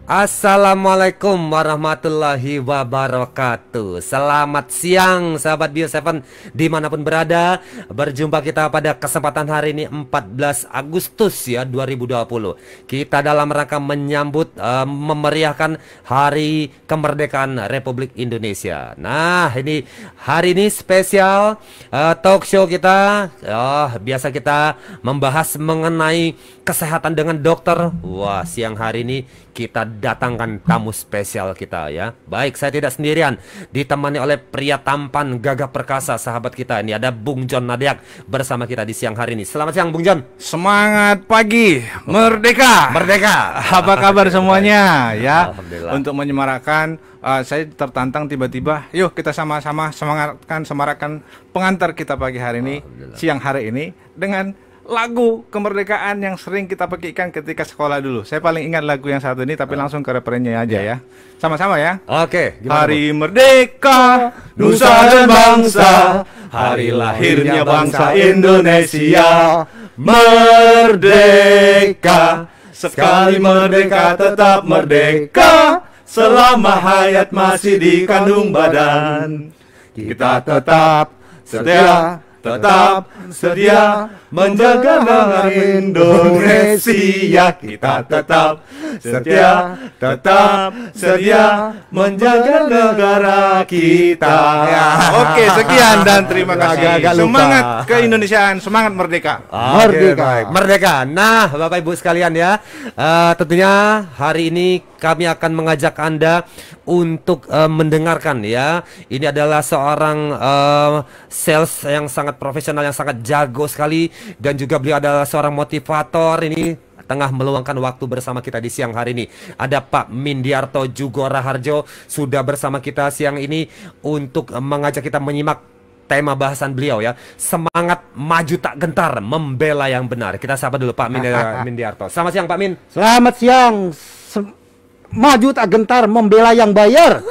Assalamualaikum warahmatullahi wabarakatuh. Selamat siang sahabat Bio7 dimanapun berada. Berjumpa kita pada kesempatan hari ini 14 Agustus ya 2020. Kita dalam rangka menyambut memeriahkan Hari Kemerdekaan Republik Indonesia. Nah, ini hari ini spesial talk show kita. Biasa kita membahas mengenai kesehatan dengan dokter. Wah, siang hari ini kita datangkan tamu spesial kita ya. Baik, saya tidak sendirian, ditemani oleh pria tampan gagah perkasa sahabat kita. Ini ada Bung John Nadiak bersama kita di siang hari ini. Selamat siang Bung John. Semangat pagi, merdeka. Merdeka. Apa kabar semuanya ya? Alhamdulillah. Untuk menyemarakan, saya tertantang tiba-tiba, yuk kita sama-sama semarakkan pengantar kita pagi hari ini, siang hari ini dengan lagu kemerdekaan yang sering kita pekikan ketika sekolah dulu. Saya paling ingat lagu yang satu ini, tapi langsung ke referennya aja ya. Sama-sama ya. Oke, Hari Merdeka, Nusa dan Bangsa, hari lahirnya bangsa Indonesia. Merdeka, sekali merdeka tetap merdeka, selama hayat masih di kandung badan. Kita tetap setia menjaga negara Indonesia. Kita tetap setia menjaga negara kita. Oke, sekian dan terima kasih. Semangat keindonesiaan, semangat merdeka. Merdeka. Nah, Bapak Ibu sekalian ya, tentunya hari ini kami akan mengajak Anda untuk mendengarkan ya. Ini adalah seorang sales yang sangat profesional, yang sangat jago sekali, dan juga beliau adalah seorang motivator. Ini tengah meluangkan waktu bersama kita di siang hari ini. Ada Pak Mindiarto Jugoraharjo sudah bersama kita siang ini untuk mengajak kita menyimak tema bahasan beliau ya. Semangat maju tak gentar, membela yang benar. Kita sapa dulu Pak Mindiarto. Selamat siang Pak Min. Selamat siang. Maju tak gentar, membela yang bayar.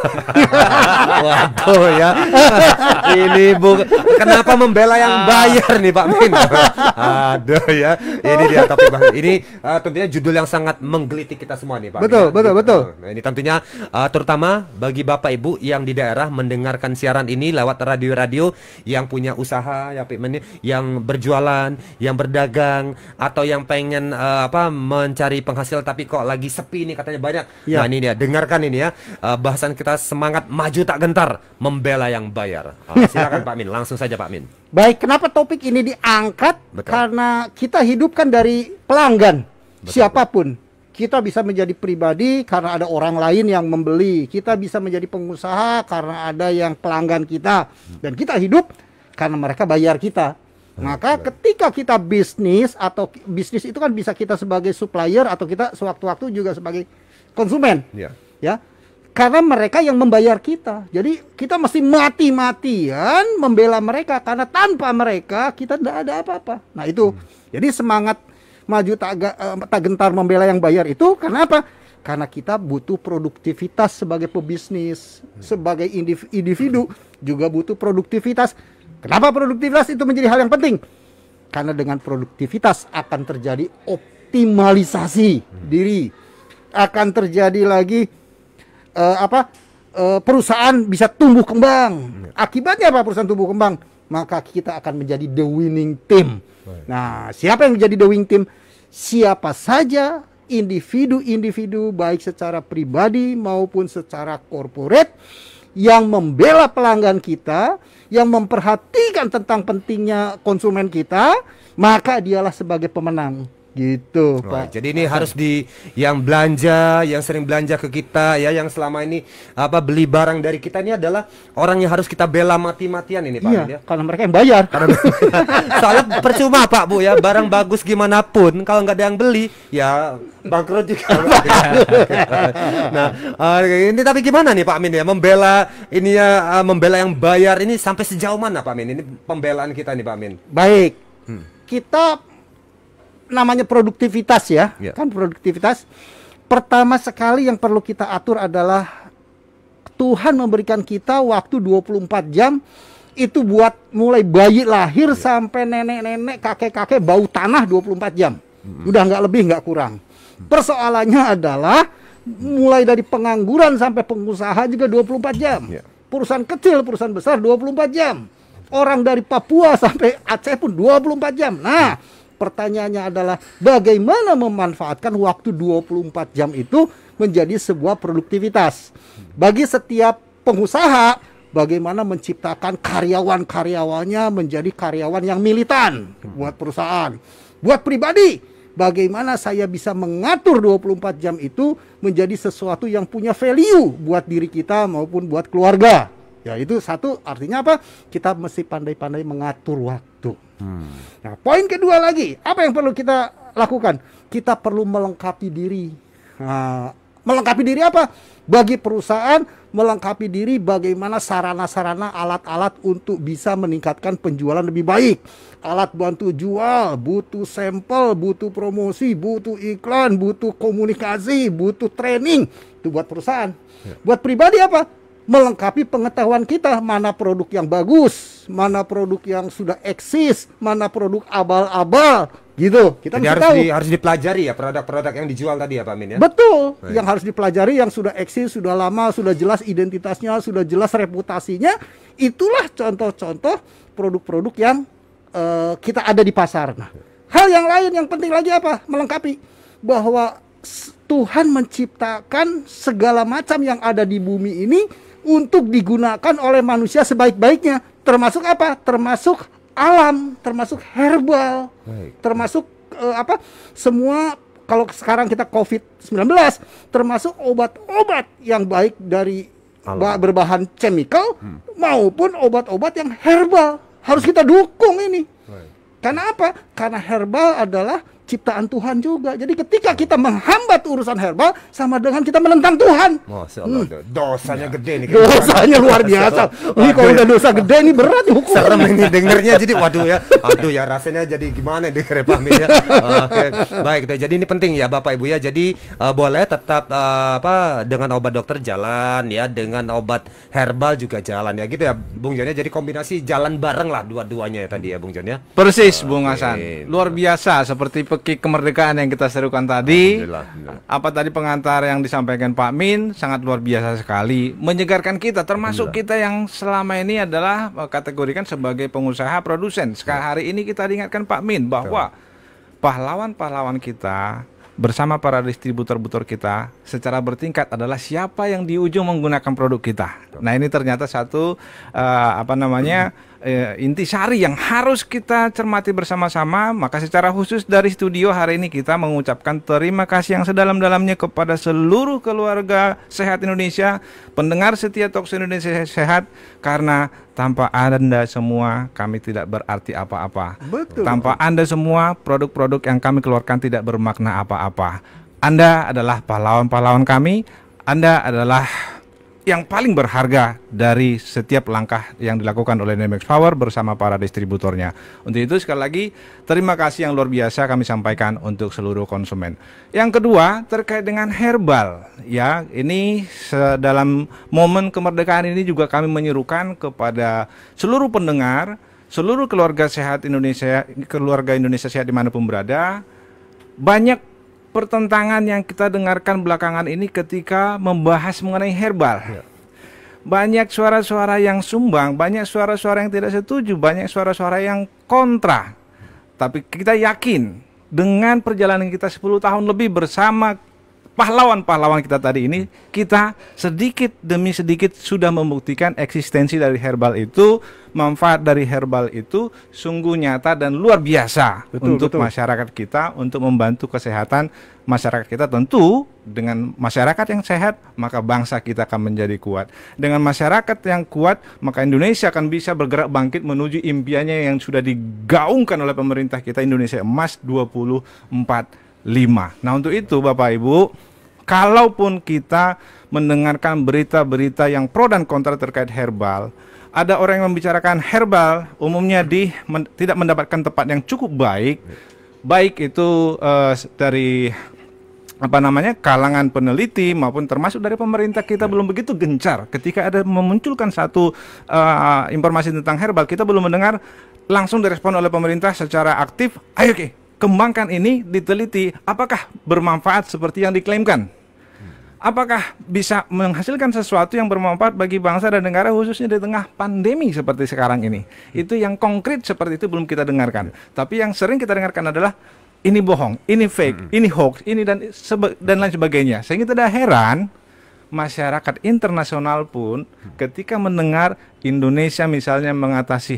Waduh ya. Ini kenapa membela yang bayar nih Pak Min? Aduh ya. Ini dia topik Bang. Ini tentunya judul yang sangat menggelitik kita semua nih Pak. Betul. Nah, ini tentunya terutama bagi Bapak Ibu yang di daerah mendengarkan siaran ini lewat radio-radio yang punya usaha ya Pak Min, yang berjualan, yang berdagang, atau yang pengen mencari penghasilan tapi kok lagi sepi nih katanya banyak. Ya. Nah ini dia, dengarkan ini ya, bahasan kita semangat maju tak gentar, membela yang bayar. Silakan Pak Min, langsung saja Pak Min. Baik, kenapa topik ini diangkat? Betul. Karena kita hidup kan dari pelanggan. Betul. Siapapun. Kita bisa menjadi pribadi karena ada orang lain yang membeli. Kita bisa menjadi pengusaha karena ada yang pelanggan kita. Dan kita hidup karena mereka bayar kita. Maka ketika kita bisnis, atau bisnis itu kan bisa kita sebagai supplier, atau kita sewaktu-waktu juga sebagai konsumen, ya, karena mereka yang membayar kita. Jadi kita mesti mati-matian membela mereka, karena tanpa mereka kita tidak ada apa-apa. Nah itu, jadi semangat maju tak gentar membela yang bayar itu karena apa? Karena kita butuh produktivitas sebagai pebisnis, sebagai individu juga butuh produktivitas. Kenapa produktivitas itu menjadi hal yang penting? Karena dengan produktivitas akan terjadi optimalisasi diri. Akan terjadi lagi perusahaan bisa tumbuh kembang. Akibatnya apa perusahaan tumbuh kembang? Maka kita akan menjadi the winning team. Nah, siapa yang menjadi the winning team? Siapa saja individu-individu baik secara pribadi maupun secara corporate yang membela pelanggan kita, yang memperhatikan tentang pentingnya konsumen kita, maka dialah sebagai pemenang. Gitu, Pak. Jadi ini harus yang belanja, yang sering belanja ke kita ya, yang selama ini beli barang dari kita, ini adalah orang yang harus kita bela mati-matian ini Pak. Iya, ya. karena mereka yang bayar. Soalnya percuma Pak Bu ya, barang bagus gimana pun kalau nggak ada yang beli ya bangkrut juga. Nah, ini tapi gimana nih Pak Min ya, membela ini ya, membela yang bayar ini sampai sejauh mana Pak Min? Ini pembelaan kita nih Pak Min. Baik. Kita namanya produktivitas ya, kan produktivitas. Pertama sekali yang perlu kita atur adalah Tuhan memberikan kita waktu 24 jam itu buat mulai bayi lahir sampai nenek-nenek, kakek-kakek bau tanah 24 jam. Udah nggak lebih, nggak kurang. Persoalannya adalah mulai dari pengangguran sampai pengusaha juga 24 jam. Perusahaan kecil, perusahaan besar 24 jam. Orang dari Papua sampai Aceh pun 24 jam. Nah, pertanyaannya adalah bagaimana memanfaatkan waktu 24 jam itu menjadi sebuah produktivitas. Bagi setiap pengusaha, bagaimana menciptakan karyawan-karyawannya menjadi karyawan yang militan buat perusahaan. Buat pribadi, bagaimana saya bisa mengatur 24 jam itu menjadi sesuatu yang punya value buat diri kita maupun buat keluarga. Ya itu satu, artinya apa? Kita mesti pandai-pandai mengatur waktu. Nah, poin kedua lagi, apa yang perlu kita lakukan? Kita perlu melengkapi diri. Nah, melengkapi diri apa? Bagi perusahaan, melengkapi diri bagaimana sarana-sarana, alat-alat untuk bisa meningkatkan penjualan lebih baik. Alat bantu jual, butuh sampel, butuh promosi, butuh iklan, butuh komunikasi, butuh training. Itu buat perusahaan. Buat pribadi apa? Melengkapi pengetahuan kita, mana produk yang bagus, mana produk yang sudah eksis, mana produk abal-abal, gitu. Kita Jadi mesti tahu. harus dipelajari ya produk-produk yang dijual tadi ya Pak Min ya. Betul, Baik. yang harus dipelajari, yang sudah eksis, sudah lama, sudah jelas identitasnya, sudah jelas reputasinya. Itulah contoh-contoh produk-produk yang kita ada di pasar. Nah, hal yang lain yang penting lagi apa? Melengkapi bahwa Tuhan menciptakan segala macam yang ada di bumi ini untuk digunakan oleh manusia sebaik-baiknya. Termasuk apa? Termasuk alam, termasuk herbal, Baik. termasuk semua. Kalau sekarang kita COVID-19, termasuk obat-obat yang baik dari berbahan chemical maupun obat-obat yang herbal. Harus kita dukung ini. Baik. Karena apa? Karena herbal adalah ciptaan Tuhan juga. Jadi ketika kita menghambat urusan herbal, sama dengan kita menentang Tuhan. Masya Allah, dosanya gede nih. Dosanya luar biasa. Ini kalau udah dosa gede ini berat hukum. Serem ini dengernya, jadi waduh ya rasanya jadi gimana denger Pak Min ya. Oke, baik deh. Jadi ini penting ya Bapak Ibu ya. Jadi boleh tetap dengan obat dokter jalan ya, dengan obat herbal juga jalan ya gitu ya Bung Jon ya. Jadi kombinasi jalan bareng lah dua-duanya ya tadi ya Bung Jon ya. Persis Bung Hasan, luar biasa seperti peki kemerdekaan yang kita serukan tadi. Alhamdulillah. Apa tadi pengantar yang disampaikan Pak Min sangat luar biasa sekali, menyegarkan kita, termasuk kita yang selama ini adalah kategorikan sebagai pengusaha produsen. Sekarang hari ini kita diingatkan Pak Min bahwa pahlawan-pahlawan kita bersama para distributor kita secara bertingkat adalah siapa yang di ujung menggunakan produk kita. Nah, ini ternyata satu intisari yang harus kita cermati bersama-sama. Maka secara khusus dari studio hari ini kita mengucapkan terima kasih yang sedalam-dalamnya kepada seluruh keluarga Sehat Indonesia, pendengar setia Talkshow Indonesia Sehat, karena tanpa Anda semua kami tidak berarti apa-apa. Betul. Tanpa Anda semua produk-produk yang kami keluarkan tidak bermakna apa-apa. Anda adalah pahlawan-pahlawan kami. Anda adalah yang paling berharga dari setiap langkah yang dilakukan oleh Nemex Power bersama para distributornya. Untuk itu sekali lagi terima kasih yang luar biasa kami sampaikan untuk seluruh konsumen. Yang kedua terkait dengan herbal ya, ini dalam momen kemerdekaan ini juga kami menyerukan kepada seluruh pendengar, seluruh keluarga sehat Indonesia, keluarga Indonesia sehat dimanapun berada. Banyak pertentangan yang kita dengarkan belakangan ini ketika membahas mengenai herbal. Banyak suara-suara yang sumbang, banyak suara-suara yang tidak setuju, banyak suara-suara yang kontra. Tapi kita yakin dengan perjalanan kita 10 tahun lebih bersama pahlawan-pahlawan kita tadi ini, kita sedikit demi sedikit sudah membuktikan eksistensi dari herbal itu, manfaat dari herbal itu sungguh nyata dan luar biasa untuk masyarakat kita, untuk membantu kesehatan masyarakat kita. Tentu dengan masyarakat yang sehat, maka bangsa kita akan menjadi kuat. Dengan masyarakat yang kuat, maka Indonesia akan bisa bergerak bangkit menuju impiannya yang sudah digaungkan oleh pemerintah kita, Indonesia Emas 2045. Nah, untuk itu Bapak Ibu, kalaupun kita mendengarkan berita-berita yang pro dan kontra terkait herbal, ada orang yang membicarakan herbal umumnya tidak mendapatkan tempat yang cukup baik, baik itu dari kalangan peneliti maupun termasuk dari pemerintah kita belum begitu gencar ketika ada memunculkan satu informasi tentang herbal. Kita belum mendengar langsung direspon oleh pemerintah secara aktif. Ayo kembangkan ini, diteliti apakah bermanfaat seperti yang diklaimkan. Apakah bisa menghasilkan sesuatu yang bermanfaat bagi bangsa dan negara khususnya di tengah pandemi seperti sekarang ini. Itu yang konkret seperti itu belum kita dengarkan. Tapi yang sering kita dengarkan adalah ini bohong, ini fake, ini hoax, ini dan lain sebagainya. Sehingga tidak heran masyarakat internasional pun ketika mendengar Indonesia misalnya mengatasi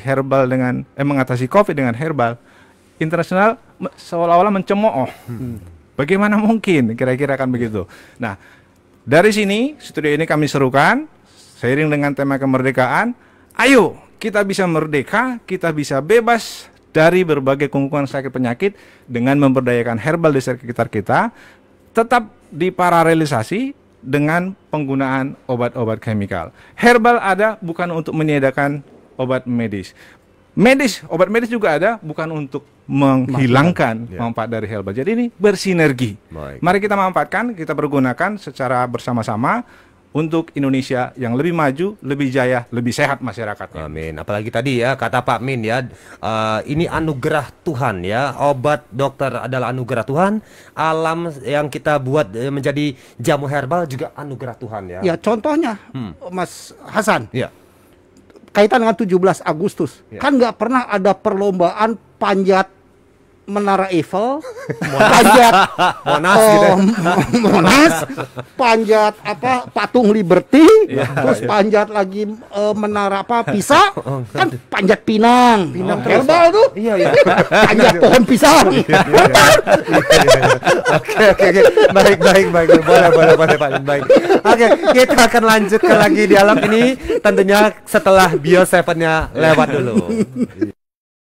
COVID dengan herbal, internasional seolah-olah mencemooh. Bagaimana mungkin? Kira-kira akan begitu. Nah, dari sini studio ini kami serukan seiring dengan tema kemerdekaan. Ayo kita bisa merdeka, kita bisa bebas dari berbagai kungkungan sakit penyakit dengan memberdayakan herbal di sekitar kita, tetap diparalelisasi dengan penggunaan obat-obat kemikal. Herbal ada bukan untuk menyediakan obat medis. Obat medis juga ada bukan untuk menghilangkan manfaat dari herbal. Jadi ini bersinergi. Mari kita manfaatkan, kita pergunakan secara bersama-sama untuk Indonesia yang lebih maju, lebih jaya, lebih sehat masyarakatnya. Amin. Apalagi tadi ya kata Pak Min ya, ini anugerah Tuhan ya. Obat dokter adalah anugerah Tuhan. Alam yang kita buat menjadi jamu herbal juga anugerah Tuhan ya. Ya contohnya Mas Hasan. Ya. Kaitan dengan 17 Agustus. Kan nggak pernah ada perlombaan panjat Menara Eiffel, panjat Monas gitu. Monas, panjat Patung Liberty, terus panjat lagi menara Pisa, kan panjat Pinang herbal tuh. Iya. Panjat pohon pisang. Oke. Baik. Boleh Pak. Baik. Oke, kita akan lanjutkan lagi dialog ini tentunya setelah Bio 7-nya lewat dulu.